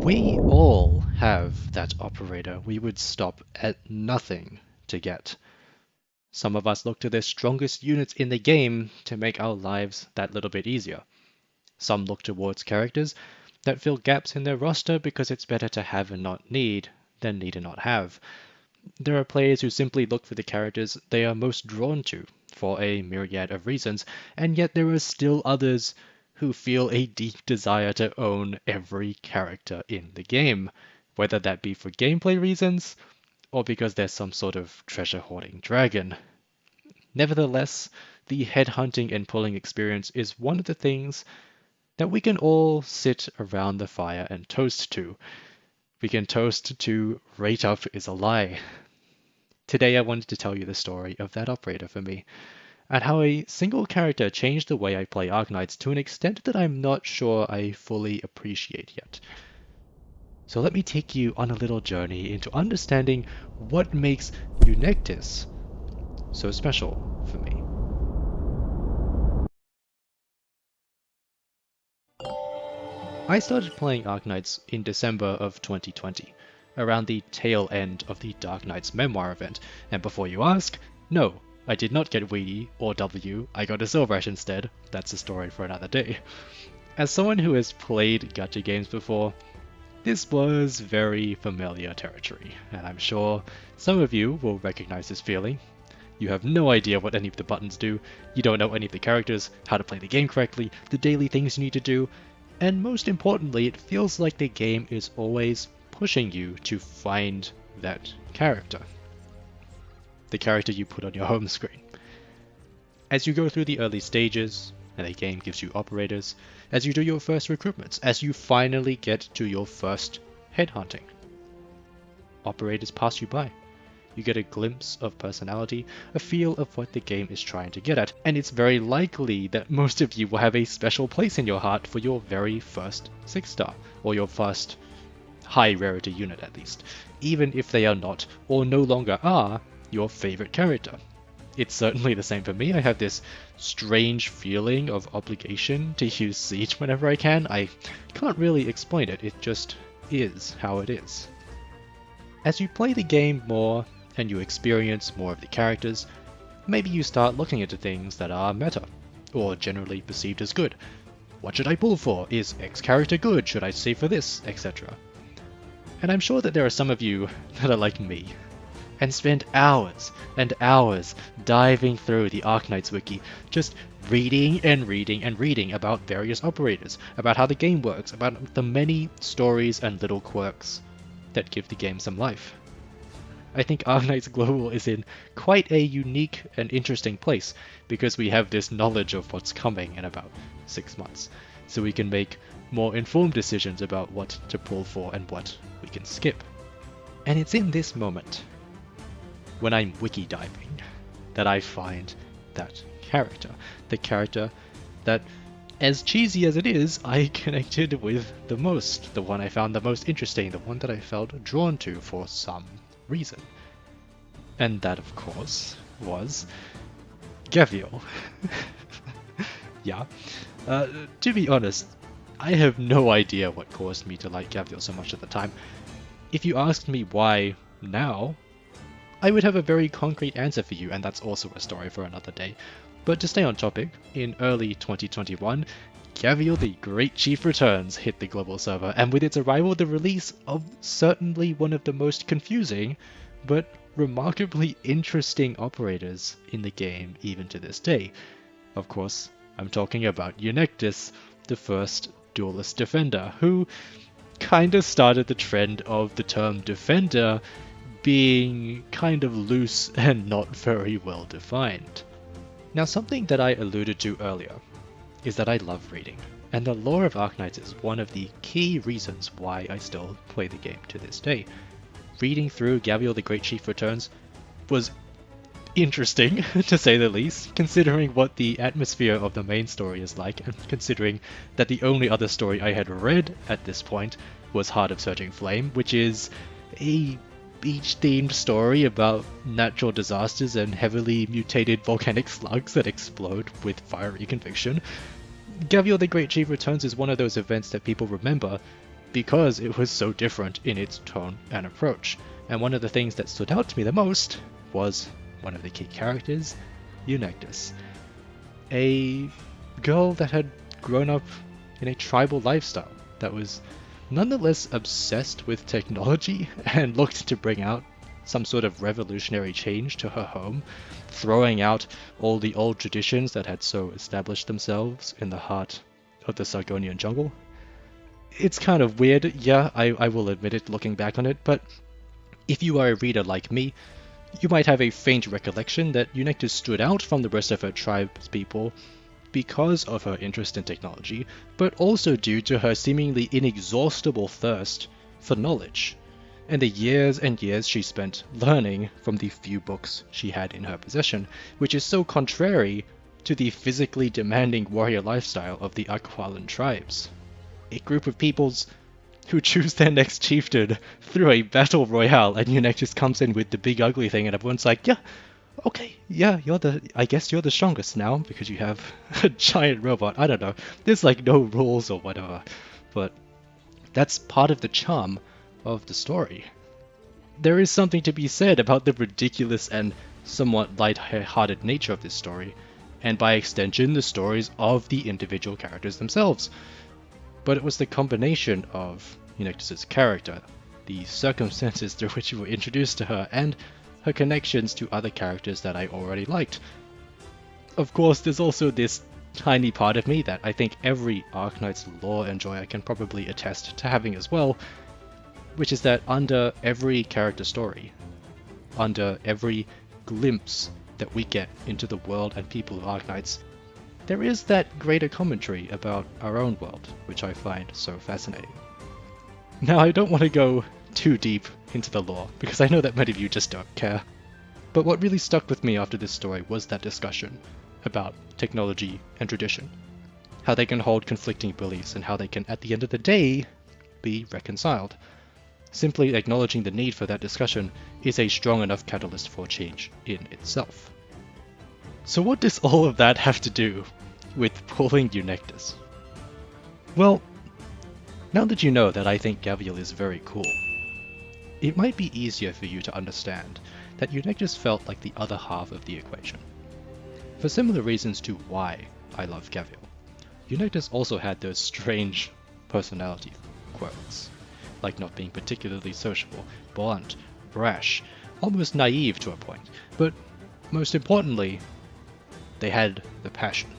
We all have that operator we would stop at nothing to get. Some of us look to the strongest units in the game to make our lives that little bit easier. Some look towards characters that fill gaps in their roster because it's better to have and not need than need and not have. There are players who simply look for the characters they are most drawn to for a myriad of reasons, and yet there are still others who feel a deep desire to own every character in the game, whether that be for gameplay reasons or because there's some sort of treasure hoarding dragon. Nevertheless, the headhunting and pulling experience is one of the things that we can all sit around the fire and toast to. We can toast to Rate Up is a Lie. Today I wanted to tell you the story of that operator for me, and how a single character changed the way I play Arknights to an extent that I'm not sure I fully appreciate yet. So let me take you on a little journey into understanding what makes Eunectis so special for me. I started playing Arknights in December of 2020, around the tail end of the Dark Knights memoir event, and before you ask, no, I did not get Wheatie or W, I got a Silverash instead. That's a story for another day. As someone who has played gacha games before, this was very familiar territory, and I'm sure some of you will recognize this feeling. You have no idea what any of the buttons do, you don't know any of the characters, how to play the game correctly, the daily things you need to do, and most importantly, it feels like the game is always pushing you to find that character. The character you put on your home screen. As you go through the early stages, and the game gives you operators, as you do your first recruitments, as you finally get to your first headhunting, operators pass you by. You get a glimpse of personality, a feel of what the game is trying to get at, and it's very likely that most of you will have a special place in your heart for your very first 6-star, or your first high rarity unit at least, even if they are not, or no longer are, your favorite character. It's certainly the same for me. I have this strange feeling of obligation to use Siege whenever I can. I can't really explain it, it just is how it is. As you play the game more, and you experience more of the characters, maybe you start looking into things that are meta, or generally perceived as good. What should I pull for? Is X character good? Should I save for this? Etc. And I'm sure that there are some of you that are like me, and spend hours and hours diving through the Arknights wiki, just reading and reading and reading about various operators, about how the game works, about the many stories and little quirks that give the game some life. I think Arknights Global is in quite a unique and interesting place because we have this knowledge of what's coming in about 6 months, so we can make more informed decisions about what to pull for and what we can skip. And it's in this moment, when I'm wiki diving, that I find that character. The character that, as cheesy as it is, I connected with the most, the one I found the most interesting, the one that I felt drawn to for some reason. And that, of course, was Gavial. Yeah. To be honest, I have no idea what caused me to like Gavial so much at the time. If you asked me why now, I would have a very concrete answer for you, and that's also a story for another day. But to stay on topic, in early 2021, Gavial the Great Chief Returns hit the global server, and with its arrival the release of certainly one of the most confusing, but remarkably interesting operators in the game even to this day. Of course, I'm talking about Eunectis, the first duelist defender, who kinda started the trend of the term defender being kind of loose and not very well defined. Now, something that I alluded to earlier is that I love reading, and the lore of Arknights is one of the key reasons why I still play the game to this day. Reading through Gavial the Great Chief Returns was interesting, to say the least, considering what the atmosphere of the main story is like, and considering that the only other story I had read at this point was Heart of Surging Flame, which is a beach-themed story about natural disasters and heavily mutated volcanic slugs that explode with fiery conviction. Gavial the Great Chief Returns is one of those events that people remember because it was so different in its tone and approach. And one of the things that stood out to me the most was one of the key characters, Eunectus. A girl that had grown up in a tribal lifestyle that was nonetheless obsessed with technology and looked to bring out some sort of revolutionary change to her home, throwing out all the old traditions that had so established themselves in the heart of the Sargonian jungle. It's kind of weird, yeah, I will admit it looking back on it, but if you are a reader like me, you might have a faint recollection that Eunectus stood out from the rest of her tribe's people because of her interest in technology, but also due to her seemingly inexhaustible thirst for knowledge, and the years and years she spent learning from the few books she had in her possession, which is so contrary to the physically demanding warrior lifestyle of the Aqualan tribes. A group of peoples who choose their next chieftain through a battle royale, and Eunectus comes in with the big ugly thing, and everyone's like, yeah, okay, yeah, I guess you're the strongest now, because you have a giant robot. I don't know, there's like no rules or whatever, but that's part of the charm of the story. There is something to be said about the ridiculous and somewhat light-hearted nature of this story, and by extension the stories of the individual characters themselves. But it was the combination of Eunectus's character, the circumstances through which we were introduced to her, and her connections to other characters that I already liked. Of course, there's also this tiny part of me that I think every Arknights lore enjoyer can probably attest to having as well, which is that under every character story, under every glimpse that we get into the world and people of Arknights, there is that greater commentary about our own world, which I find so fascinating. Now, I don't want to go too deep into the lore, because I know that many of you just don't care. But what really stuck with me after this story was that discussion about technology and tradition, how they can hold conflicting beliefs and how they can, at the end of the day, be reconciled. Simply acknowledging the need for that discussion is a strong enough catalyst for change in itself. So what does all of that have to do with pulling Eunectus? Well, now that you know that I think Gavial is very cool, it might be easier for you to understand that Eunectus felt like the other half of the equation. For similar reasons to why I love Gavial, Eunectus also had those strange personality quirks, like not being particularly sociable, blunt, brash, almost naive to a point, but most importantly, they had the passion.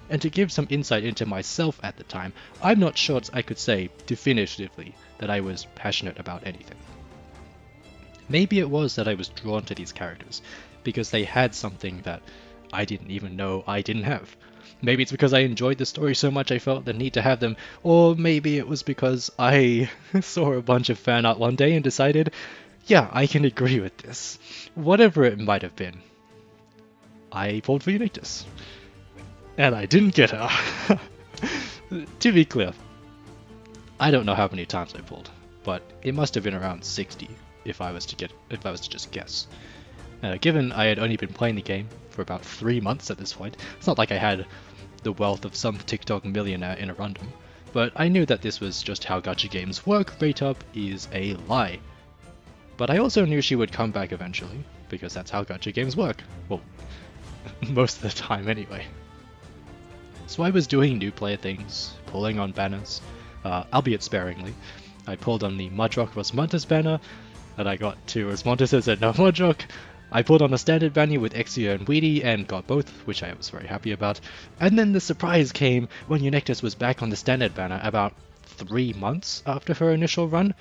And to give some insight into myself at the time, I'm not sure I could say definitively that I was passionate about anything. Maybe it was that I was drawn to these characters, because they had something that I didn't even know I didn't have. Maybe it's because I enjoyed the story so much I felt the need to have them, or maybe it was because I saw a bunch of fan art one day and decided, yeah, I can agree with this. Whatever it might have been, I pulled for Eunectus. And I didn't get her. To be clear, I don't know how many times I pulled, but it must have been around 60 if I was to just guess. Given I had only been playing the game for about 3 months at this point, it's not like I had the wealth of some TikTok millionaire in Arundum, but I knew that this was just how gacha games work. Rate up is a lie. But I also knew she would come back eventually, because that's how gacha games work. Well, most of the time anyway. So I was doing new player things, pulling on banners, albeit sparingly. I pulled on the Mudrock Rosmontis banner, and I got 2 Rosmontises and no Mudrock. I pulled on a standard banner with Exia and Weedy and got both, which I was very happy about. And then the surprise came when Eunectus was back on the standard banner about 3 months after her initial run.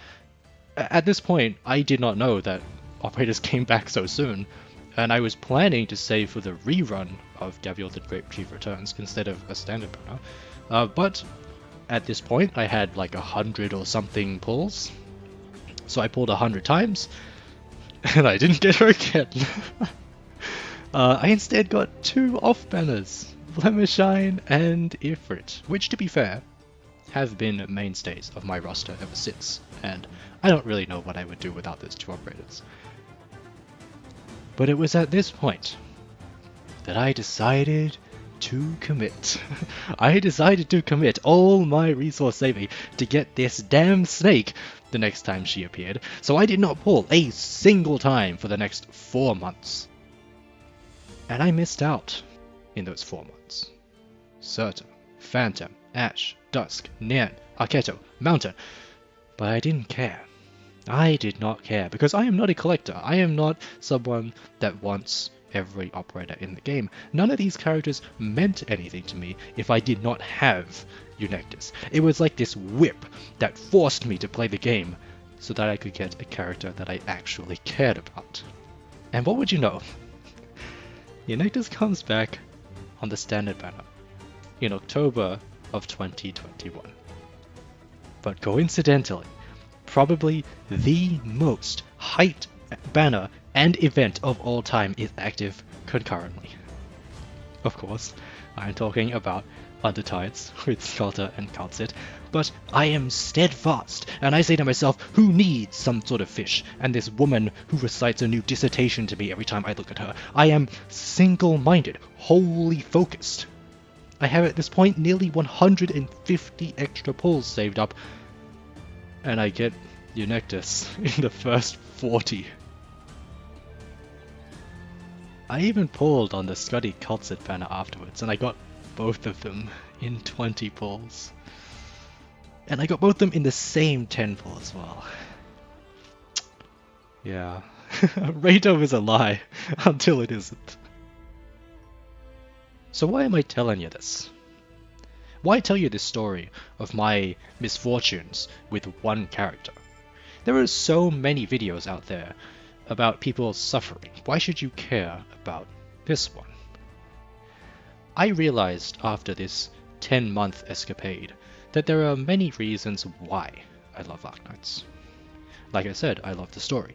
At this point, I did not know that operators came back so soon, and I was planning to save for the rerun of Gavial the Great Chief Returns instead of a standard banner. But at this point, I had like 100 or something pulls, so I pulled 100 times, and I didn't get her again. I instead got 2 off banners, Blemishine and Ifrit, which, to be fair, have been mainstays of my roster ever since, and I don't really know what I would do without those 2 operators. But it was at this point that I decided to commit. I decided to commit all my resource saving to get this damn snake the next time she appeared, so I did not pull a single time for the next 4 months. And I missed out in those 4 months. Surtur, Phantom, Ash, Dusk, Nian, Arketo, Mountain. But I didn't care. I did not care, because I am not a collector. I am not someone that wants every operator in the game. None of these characters meant anything to me if I did not have Eunectus. It was like this whip that forced me to play the game so that I could get a character that I actually cared about. And what would you know? Eunectus comes back on the standard banner in October of 2021. But coincidentally, probably the most hyped banner and event of all time is active concurrently. Of course, I am talking about Arknights with Shelter and Kaltzit, but I am steadfast, and I say to myself, who needs some sort of fish, and this woman who recites a new dissertation to me every time I look at her. I am single-minded, wholly focused. I have at this point nearly 150 extra pulls saved up, and I get Eunectus in the first 40. I even pulled on the Scuddy Kaltzit banner afterwards, and I got both of them in 20 pulls. And I got both of them in the same 10 pull as well. Yeah, Rato is a lie until it isn't. So why am I telling you this? Why tell you this story of my misfortunes with one character? There are so many videos out there about people suffering. Why should you care about this one? I realized after this 10-month escapade that there are many reasons why I love Arknights. Like I said, I love the story.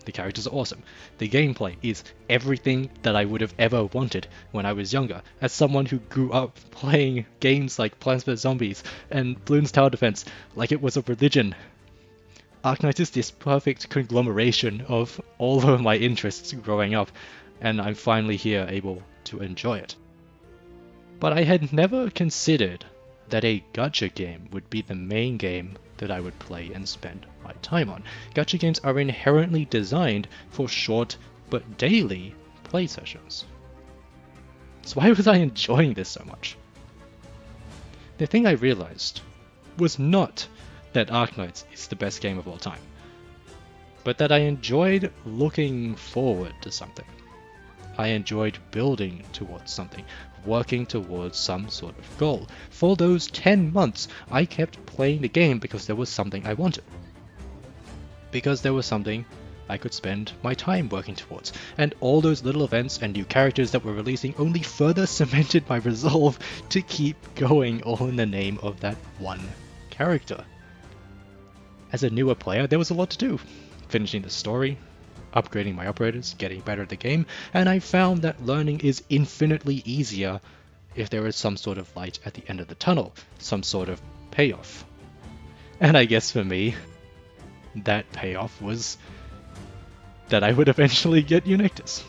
The characters are awesome. The gameplay is everything that I would have ever wanted when I was younger, as someone who grew up playing games like Plants vs Zombies and Bloons Tower Defense like it was a religion. Arknights is this perfect conglomeration of all of my interests growing up, and I'm finally here able to enjoy it. But I had never considered that a gacha game would be the main game that I would play and spend my time on. Gacha games are inherently designed for short but daily play sessions. So why was I enjoying this so much? The thing I realized was not that Arknights is the best game of all time, but that I enjoyed looking forward to something. I enjoyed building towards something, working towards some sort of goal. For those 10 months, I kept playing the game because there was something I wanted. Because there was something I could spend my time working towards. And all those little events and new characters that were releasing only further cemented my resolve to keep going, all in the name of that one character. As a newer player, there was a lot to do. Finishing the story, upgrading my operators, getting better at the game, and I found that learning is infinitely easier if there is some sort of light at the end of the tunnel, some sort of payoff. And I guess for me, that payoff was that I would eventually get Eunectus.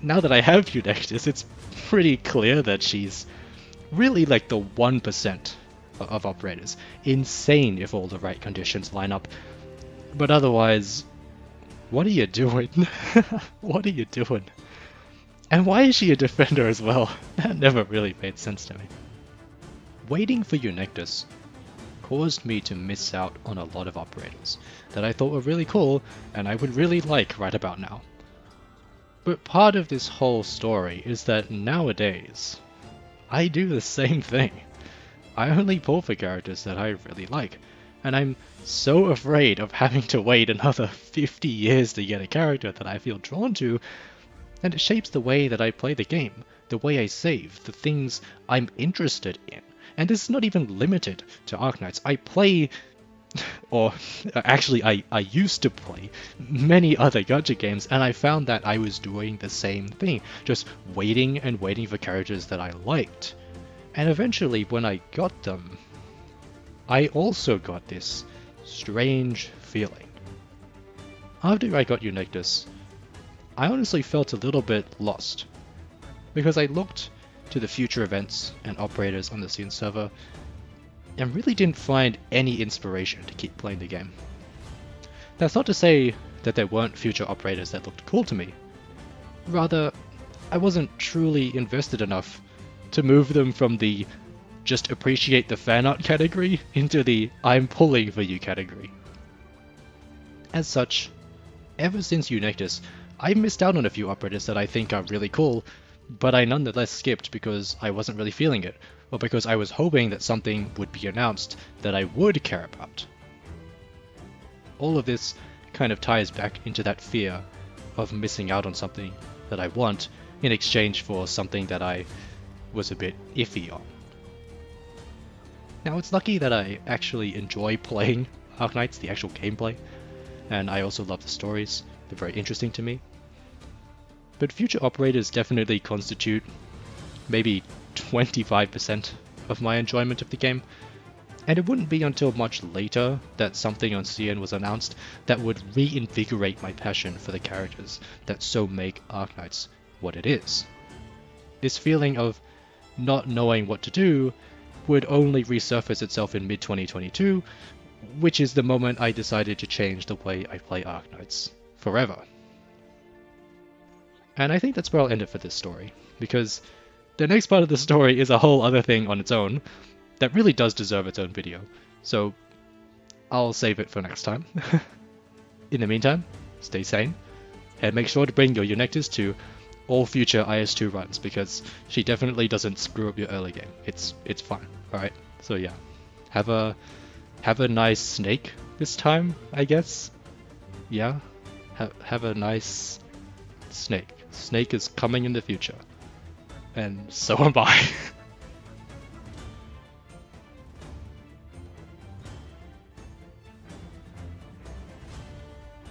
Now that I have Eunectus, it's pretty clear that she's really like the 1% of operators. Insane if all the right conditions line up. But otherwise, what are you doing? What are you doing? And why is she a defender as well? That never really made sense to me. Waiting for Eunectus caused me to miss out on a lot of operators that I thought were really cool and I would really like right about now. But part of this whole story is that nowadays, I do the same thing. I only pull for characters that I really like, and I'm so afraid of having to wait another 50 years to get a character that I feel drawn to, and it shapes the way that I play the game, the way I save, the things I'm interested in. And this is not even limited to Arknights. I play, or actually I used to play many other gacha games, and I found that I was doing the same thing, just waiting and waiting for characters that I liked. And eventually, when I got them, I also got this strange feeling. After I got Eunectus, I honestly felt a little bit lost, because I looked to the future events and operators on the Scene server, and really didn't find any inspiration to keep playing the game. That's not to say that there weren't future operators that looked cool to me. Rather, I wasn't truly invested enough to move them from the just appreciate the fan art category into the I'm pulling for you category. As such, ever since Unectus, I missed out on a few operators that I think are really cool, but I nonetheless skipped because I wasn't really feeling it, or because I was hoping that something would be announced that I would care about. All of this kind of ties back into that fear of missing out on something that I want in exchange for something that I was a bit iffy on. Now, it's lucky that I actually enjoy playing Arknights, the actual gameplay, and I also love the stories. They're very interesting to me. But future operators definitely constitute maybe 25% of my enjoyment of the game, and it wouldn't be until much later that something on CN was announced that would reinvigorate my passion for the characters that so make Arknights what it is. This feeling of not knowing what to do would only resurface itself in mid-2022, which is the moment I decided to change the way I play Arknights forever. And I think that's where I'll end it for this story, because the next part of the story is a whole other thing on its own that really does deserve its own video, so I'll save it for next time. In the meantime, stay sane, and make sure to bring your Unectus to all future IS2 runs, because she definitely doesn't screw up your early game. It's fine, alright? So yeah, have a nice snake this time, I guess? Yeah? Have a nice snake. Snake is coming in the future. And so am I.